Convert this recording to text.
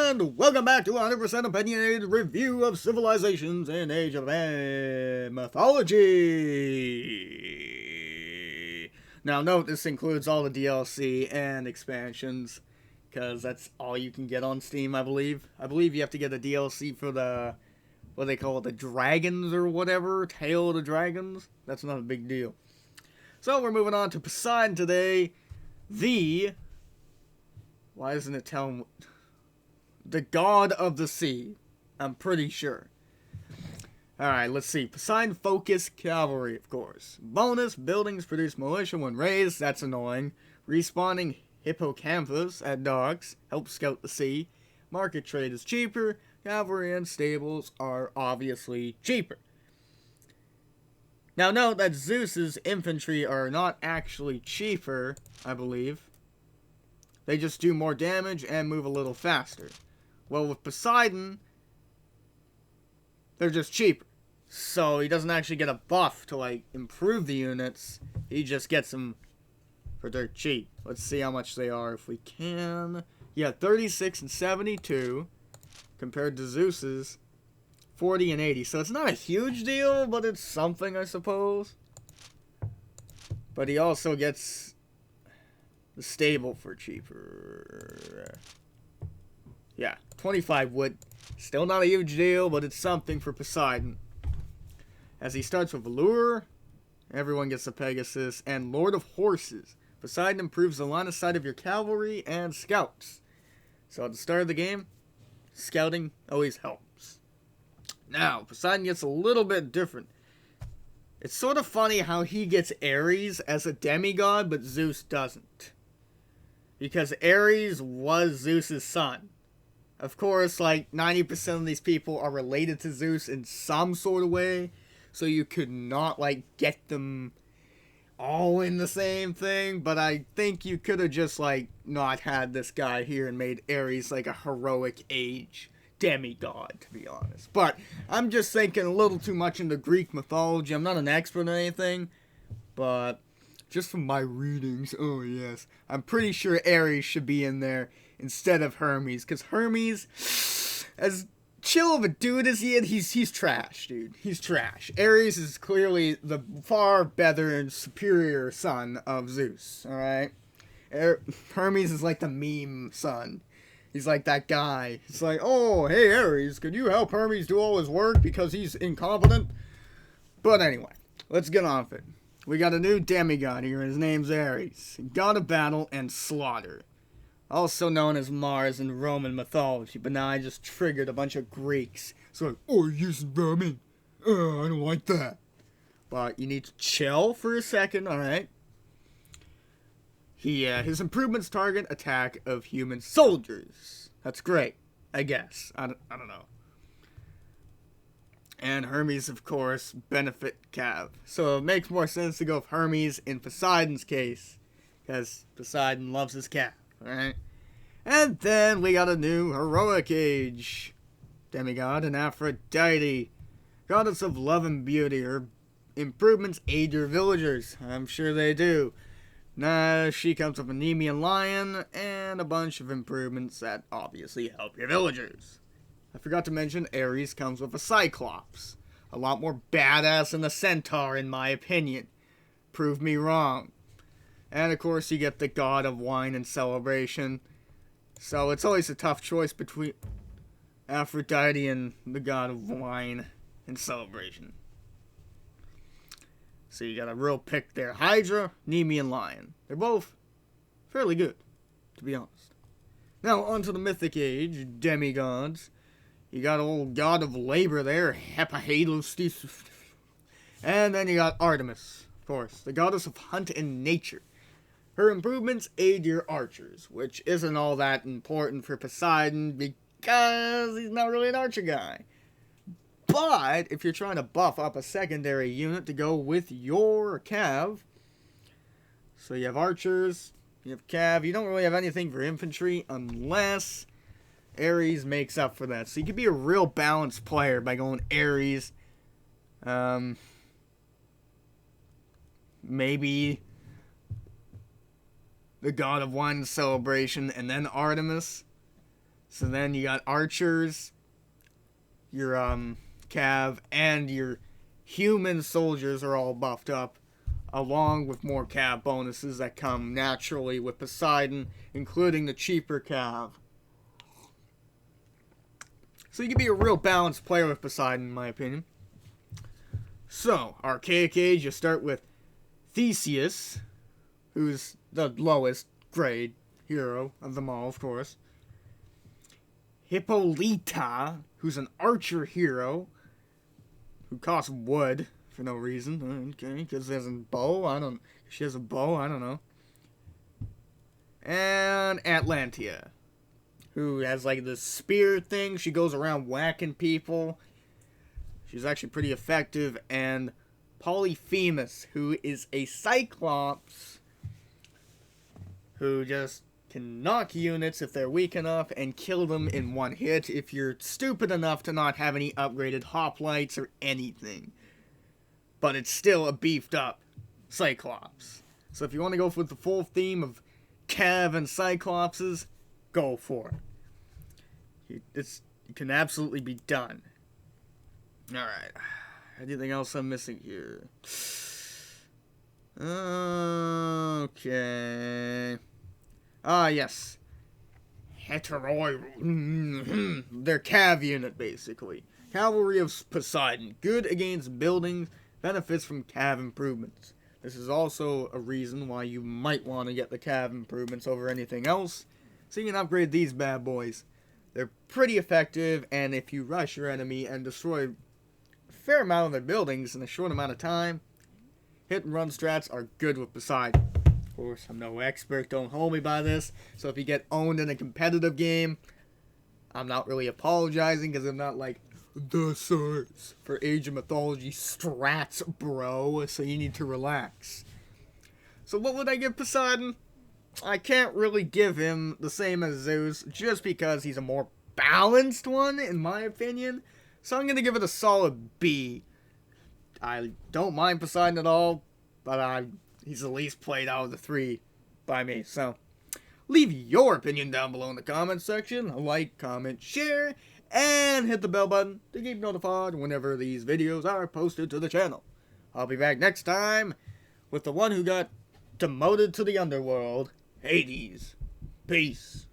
and welcome back to 100% Opinionated review of Civilizations in Age of Mythology. Now note, this includes all the DLC and expansions, because that's all you can get on Steam, I believe. I believe you have to get a DLC for the, what they call it, the dragons or whatever, Tail of the Dragons. That's not a big deal. So we're moving on to Poseidon today. Why isn't it telling... The god of the sea. I'm pretty sure. Alright, let's see. Poseidon Focus Cavalry, of course. Bonus, buildings produce militia when raised. That's annoying. Respawning hippocampus at docks. Help scout the sea. Market trade is cheaper. Cavalry and stables are obviously cheaper. Now note that Zeus's infantry are not actually cheaper, I believe. They just do more damage and move a little faster. Well, with Poseidon, they're just cheaper. So he doesn't actually get a buff to, like, improve the units. He just gets them for dirt cheap. Let's see how much they are if we can. Yeah, 36 and 72 compared to Zeus's 40 and 80. So it's not a huge deal, but it's something, I suppose. But he also gets the stable for cheaper. Yeah, 25 wood. Still not a huge deal, but it's something for Poseidon. As he starts with Allure, everyone gets a Pegasus, and Lord of Horses. Poseidon improves the line of sight of your cavalry and scouts. So at the start of the game, scouting always helps. Now, Poseidon gets a little bit different. It's sort of funny how he gets Ares as a demigod, but Zeus doesn't. Because Ares was Zeus's son. Of course, like, 90% of these people are related to Zeus in some sort of way, so you could not, like, get them all in the same thing, but I think you could have just, like, not had this guy here and made Ares, like, a heroic age demigod, to be honest. But I'm just thinking a little too much into Greek mythology. I'm not an expert or anything, but just from my readings, oh yes, I'm pretty sure Ares should be in there instead of Hermes, because Hermes, as chill of a dude as he is, he's trash, dude. He's trash. Ares is clearly the far better and superior son of Zeus, alright? Hermes is like the meme son. He's like that guy. It's like, oh, hey Ares, could you help Hermes do all his work because he's incompetent? But anyway, let's get on with it. We got a new demigod here, his name's Ares, god of battle and slaughter. Also known as Mars in Roman mythology, but now I just triggered a bunch of Greeks. So like, oh, you're using vermin. I don't like that. But you need to chill for a second, alright? His improvements target attack of human soldiers. That's great, I guess. I don't know. And Hermes, of course, benefit Cav. So it makes more sense to go with Hermes in Poseidon's case, because Poseidon loves his Cav. Alright? And then we got a new heroic age demigod, an Aphrodite, goddess of love and beauty. Her improvements aid your villagers. I'm sure they do. Now, she comes with a Nemean lion and a bunch of improvements that obviously help your villagers. I forgot to mention Ares comes with a Cyclops. A lot more badass than a centaur, in my opinion. Prove me wrong. And of course you get the god of wine and celebration. So it's always a tough choice between Aphrodite and the god of wine and celebration. So you got a real pick there. Hydra, Nemean lion. They're both fairly good, to be honest. Now on to the mythic age, demigods. You got old god of labor there, Hephaestus. And then you got Artemis, of course, the goddess of hunt and nature. Her improvements aid your archers, which isn't all that important for Poseidon because he's not really an archer guy. But if you're trying to buff up a secondary unit to go with your Cav, so you have archers, you have Cav, you don't really have anything for infantry unless Ares makes up for that. So you can be a real balanced player by going Ares, maybe the god of wine celebration, and then Artemis. So then you got archers, your cav, and your human soldiers are all buffed up, along with more cav bonuses that come naturally with Poseidon, including the cheaper cav. So you can be a real balanced player with Poseidon, in my opinion. So, Archaic Age, you start with Theseus, who's the lowest grade hero of them all, of course. Hippolyta, who's an archer hero, who costs wood for no reason. Okay, because she has a bow, I don't know. And Atlantia, who has like this spear thing. She goes around whacking people. She's actually pretty effective. And Polyphemus, who is a Cyclops, who just can knock units if they're weak enough and kill them in one hit if you're stupid enough to not have any upgraded hoplites or anything. But it's still a beefed up Cyclops. So if you want to go with the full theme of Cav and Cyclopses, go for it. It can absolutely be done. Alright. Anything else I'm missing here? Okay. Yes. Heteroi. Their cav unit, basically. Cavalry of Poseidon. Good against buildings. Benefits from cav improvements. This is also a reason why you might want to get the cav improvements over anything else. So you can upgrade these bad boys. They're pretty effective, and if you rush your enemy and destroy a fair amount of their buildings in a short amount of time, hit and run strats are good with Poseidon. Of course, I'm no expert, don't hold me by this. So if you get owned in a competitive game, I'm not really apologizing because I'm not like the source for Age of Mythology strats, bro. So you need to relax. So what would I give Poseidon? I can't really give him the same as Zeus just because he's a more balanced one, in my opinion. So I'm going to give it a solid B. I don't mind Poseidon at all, but he's the least played out of the three by me. So leave your opinion down below in the comments section. Like, comment, share, and hit the bell button to keep notified whenever these videos are posted to the channel. I'll be back next time with the one who got demoted to the underworld, Hades. Peace.